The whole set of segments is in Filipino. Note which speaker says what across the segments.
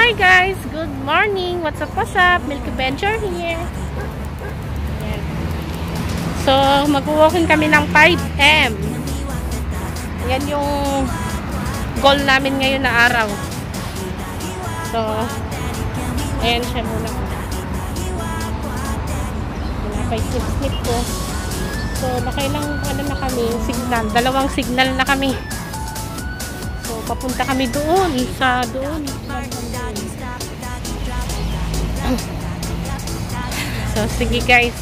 Speaker 1: Hi guys! Good morning! What's up? Milky Venture here. Ayan. So, mag-walking kami ng 5 AM. Yan yung goal namin ngayon na araw. So, ayan siya muna. Pinapay snip ko. So, nakailang na kami, signal. Dalawang signal na kami. So, papunta kami doon. So, sige guys.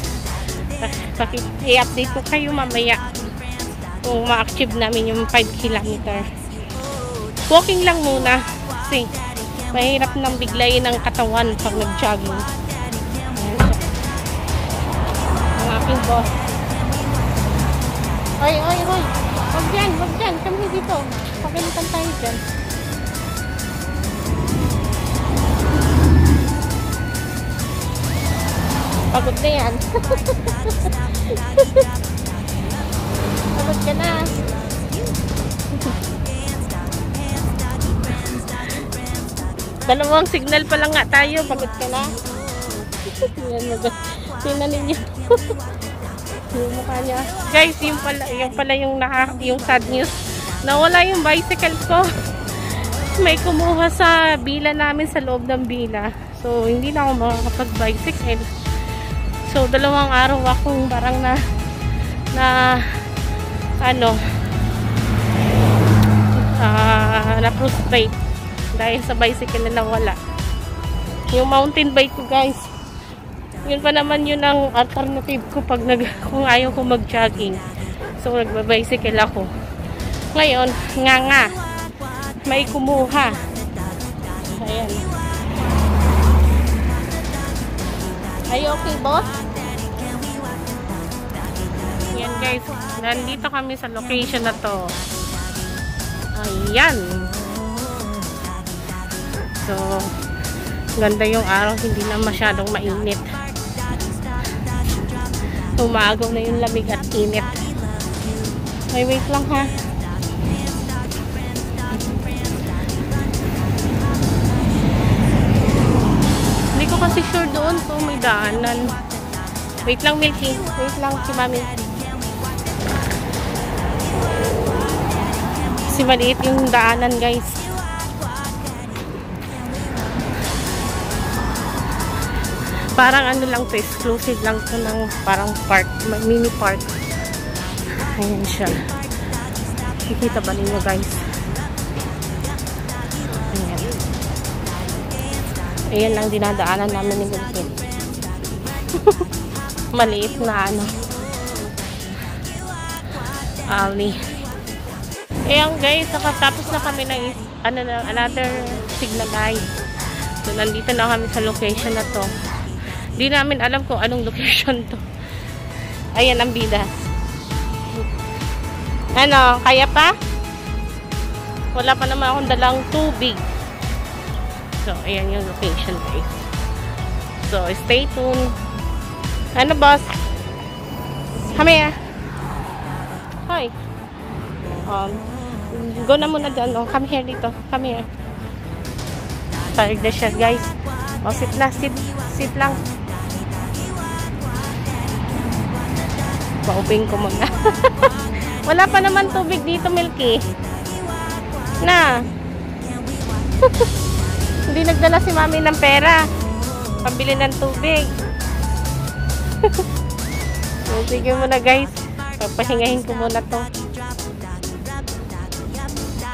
Speaker 1: I-update ko kayo mamaya kung ma-achieve namin yung 5 km. Walking lang muna. Kasi, mahirap nang biglayin ng katawan pag nag-jogging. Ang aking boss. Oy. Wag dyan. Kami dito. Pagalitan tayo dyan. Pagod na yan. Pagod ka na. Dalawang signal pa lang nga tayo. Pagod ka na. Tingnan ninyo. Yung mukha niya. Guys, yung pala yung sad news. Nawala yung bicycle ko. May kumuha sa bila namin sa loob ng bila. So, hindi na ako makakapag-bicycle. So, 2 araw akong parang na-frustrate dahil sa bicycle na nawala. Yung mountain bike ko, guys. Yun pa naman yun ang alternative ko pag kung ayaw ko mag-jogging. So, nagba-bicycle ako. Ngayon, nga. May kumuha. Ayan. Are you okay, boss? Ayan, guys. Nandito kami sa location na to. Ayan. So, ganda yung araw. Hindi na masyadong mainit. Umagaw na yung lamig at init. Ay, wait lang ha. Hindi ko kasi sure doon kung may daanan. Wait lang, Milky. Wait lang si Mami. Kasi maliit yung daanan, guys. Parang ano lang to, exclusive lang to ng parang park, mini park. Ayan siya. Kikita ba ninyo, guys? Ayan. Ayan lang dinadaanan namin ni Gulpin. Maliit na alley. Ayan, guys, nakatapos na kami ng another signal light. So, nandito na kami sa location na to. Hindi namin alam kung anong location to. Ayan ang bida. Ano, kaya pa? Wala pa naman akong dalang tubig. So, ayan yung location, guys. So, stay tuned. Ano, boss? Come here. Hi. Go na muna dyan. Oh. Come here dito. Come here. Tired na siya, guys. Oh, sit na. Sit lang. Pauping ko muna. Wala pa naman tubig dito, Milky. Na. Hindi nagdala si Mami ng pera. Pambili ng tubig. So, sige muna, guys. Papahingahin ko muna to.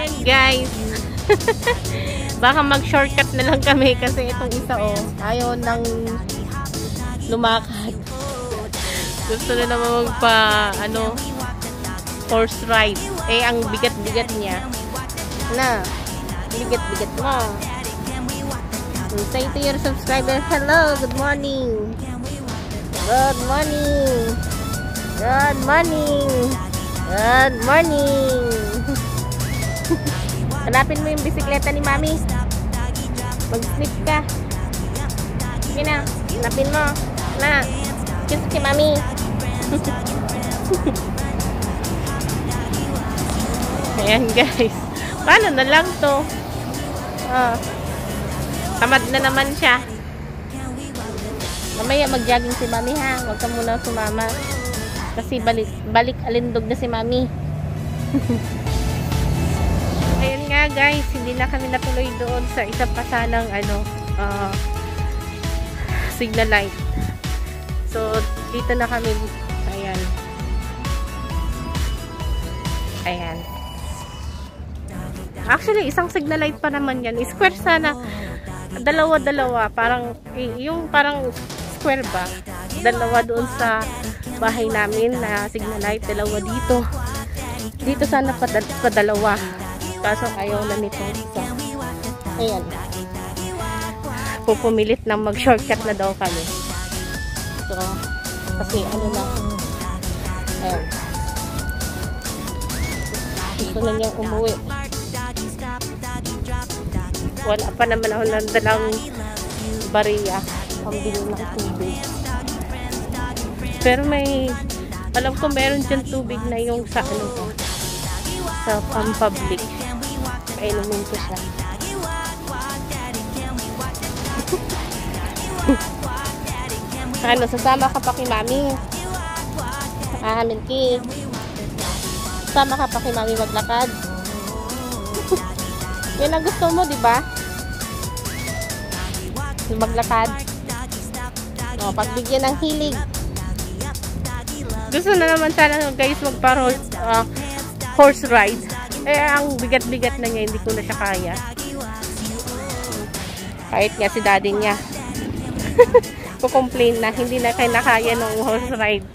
Speaker 1: And guys. Baka mag-shortcut na lang kami kasi itong isa, ayaw nang lumakad. Gusto na naman horse ride. Ang bigat-bigat niya. Na, bigat-bigat mo. Say to your subscriber, hello, good morning. Good morning. Good morning. Good morning. Hanapin mo yung bisikleta ni Mami. Mag-snip ka. Sige na, hanapin mo. Na, kiss si Mami. Ayan, guys. Paano na lang to? Tamad na naman siya. Mamaya mag-jogging si Mami ha. Huwag ka muna sumama. Kasi balik alindog na si Mami. Ayun nga guys, hindi na kami natuloy doon sa isa pa sanang signal light. So, dito na kami. Ayan. Ayan. Actually, isang signal light pa naman yan. Square sana. Dalawa-dalawa. Parang, yung parang square ba? Dalawa doon sa bahay namin na signal light. Dalawa dito. Dito sana padalawa. Kaso ayaw na nito isa. Ayan. Pupumilit na mag-shortcut na daw kami. So, kasi ano na. Ayan. Gusto na niyang umuwi. Wala pa naman ako ng dalang bariya. Pambili ng tubig. Pero may, alam ko meron dyan tubig na yung sa sa pang-public. Painumin ko siya. Ano, sasama ka pa kay Mami? Milky. Sasama ka pa kay Mami maglakad? Yan ang gusto mo, di ba? Maglakad. O, pagbigyan ng hilig. Gusto na naman sana guys horse ride. Ang bigat-bigat na niya, hindi ko na siya kaya. Kahit nga si daddy niya. Ko-complain na, hindi na kaya ng horse ride.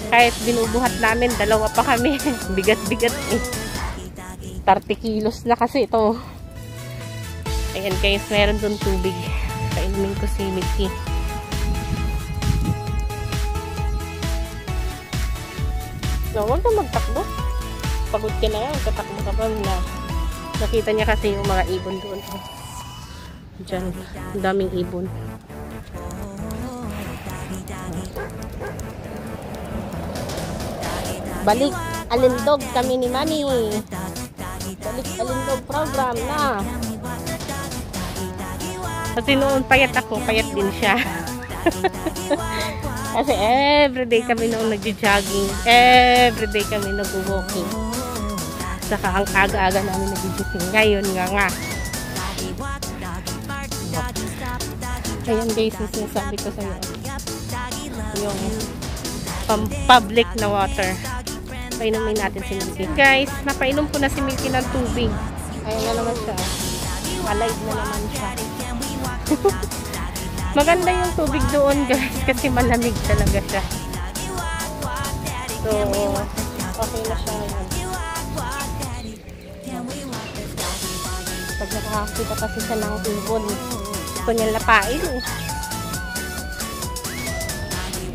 Speaker 1: Kahit binubuhat namin, dalawa pa kami. Bigat-bigat eh. 30 kilos na kasi ito. Ayan guys, meron doon tubig. Kainumin ko si Mickey. No, huwag na magtakbo. Pagod ka na yan. Katakbo ka pa na. Nakita niya kasi yung mga ibon doon. Diyan. Ang daming ibon. Balik alindog kami ni Mami. Balik alindog program na. Kasi noon payat ako. Payat din siya. Kasi everyday kami noong nag-jogging. Everyday kami nag-walking. Saka ang aga-aga namin nag-gising. Ngayon nga. Ayan guys, sinasabi ko sa iyo. Yung public na water. Painumin natin si Milky. Guys, napainom ko na si Milky ng tubig. Ayan na naman siya. Alive na naman siya. Maganda yung tubig doon guys kasi malamig talaga siya. So, okay na siya ngayon. Pag nakakakita kasi siya ng ibon, gusto niya lapain eh.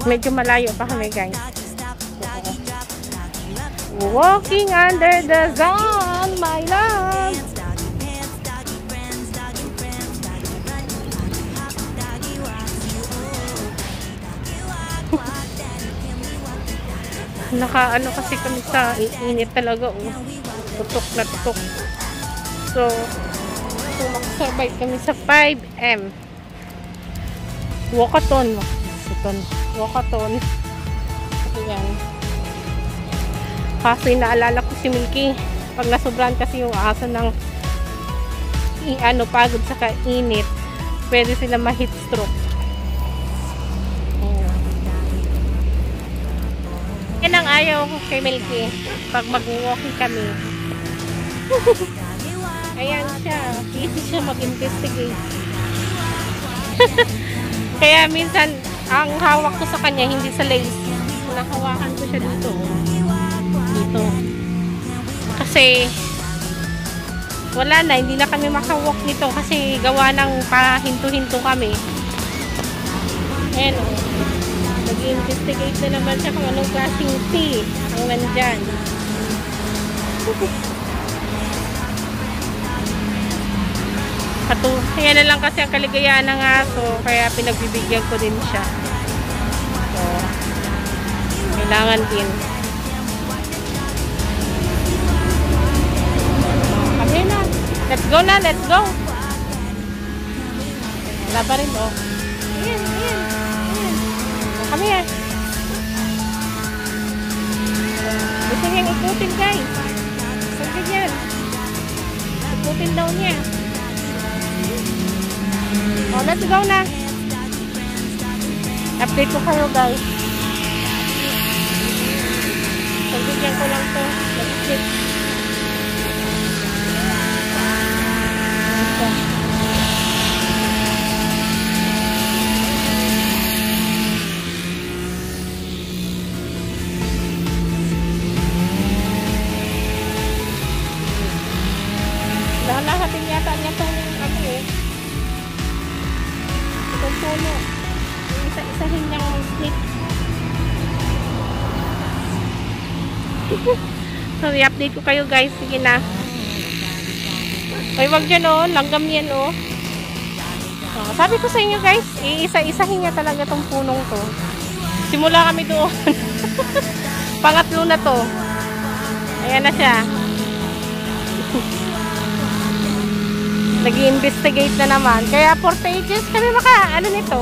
Speaker 1: Medyo malayo pa kami guys. Walking under the sun, my love. Nakaano kasi kami sa init talaga. Tutok na tutok. So mag-survive kami sa 5M. Walkathon. Ayan. Kasi naalala ko si Milky. Pag nasobrahan kasi yung asa ng pagod sa kainit, pwede sila ma-heat stroke. Yan ang ayaw ko kay Milky pag mag-walking kami. Ayan siya. Easy siya mag-investigate. Kaya minsan, ang hawak ko sa kanya, hindi sa lace. Nahawakan ko siya dito. Dito. Kasi, wala na. Hindi na kami makawalk nito kasi gawa ng pahinto-hinto kami. Ayan o. Nag-investigate na naman siya kung anong klaseng tea ang nandyan. Kaya na lang kasi ang kaligayahan ng aso, kaya pinagbibigyan ko din siya. So, kailangan din. Kami na. Let's go na, let's go. Wala pa rin, oh. Ayan, ayan, ayan. Kami yan. Gusto niyang ikutin, guys. Sagad yan. Ikutin daw niya. Oh, let's go na. Update ko kayo, guys. Pagbigyan ko lang to. Mag-skip. Lahat-lahatin yata niya itong ano eh. Itong puno. Isa-isahin niyang snip. So, i-update ko kayo guys. Sige na. Ay, wag dyan oh. Langgam yan oh. Oh, sabi ko sa inyo guys, iisa-isahin niya talaga itong punong to. Simula kami doon. Pangatlo na to. Ayan na siya. Nag-i-investigate na naman. Kaya 4 pages kami ano nito.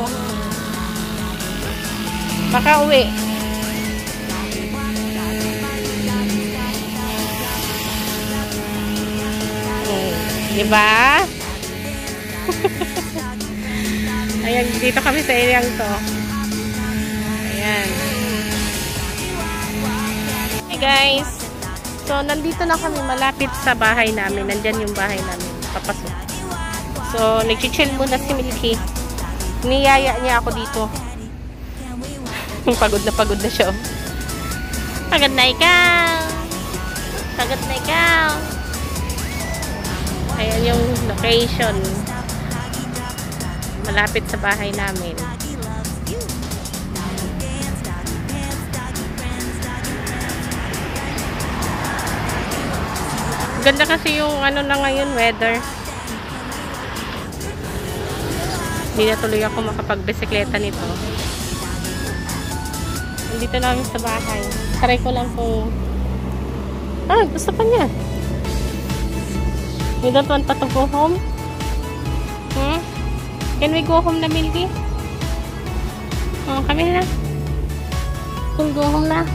Speaker 1: Uwi. Diba? Ayan, dito kami sa area to. Ayan. Hey guys. So, nandito na kami malapit sa bahay namin. Nandyan yung bahay namin. Papasok. So, nag-chill muna si Milky. Niyaya niya ako dito. Pagod na siya. Pagod na ikaw. Pagod na ikaw. Ayan yung location. Malapit sa bahay namin. Ganda kasi yung ano na ngayon, weather. Hindi na tuloy ako makapag-bisikleta nito. Nandito namin sa bahay. Try ko lang kung... Ah, gusto pa niya. You don't want pa to go home? Hmm? Can we go home na, Milky? Oh, kami na. We'll go home na.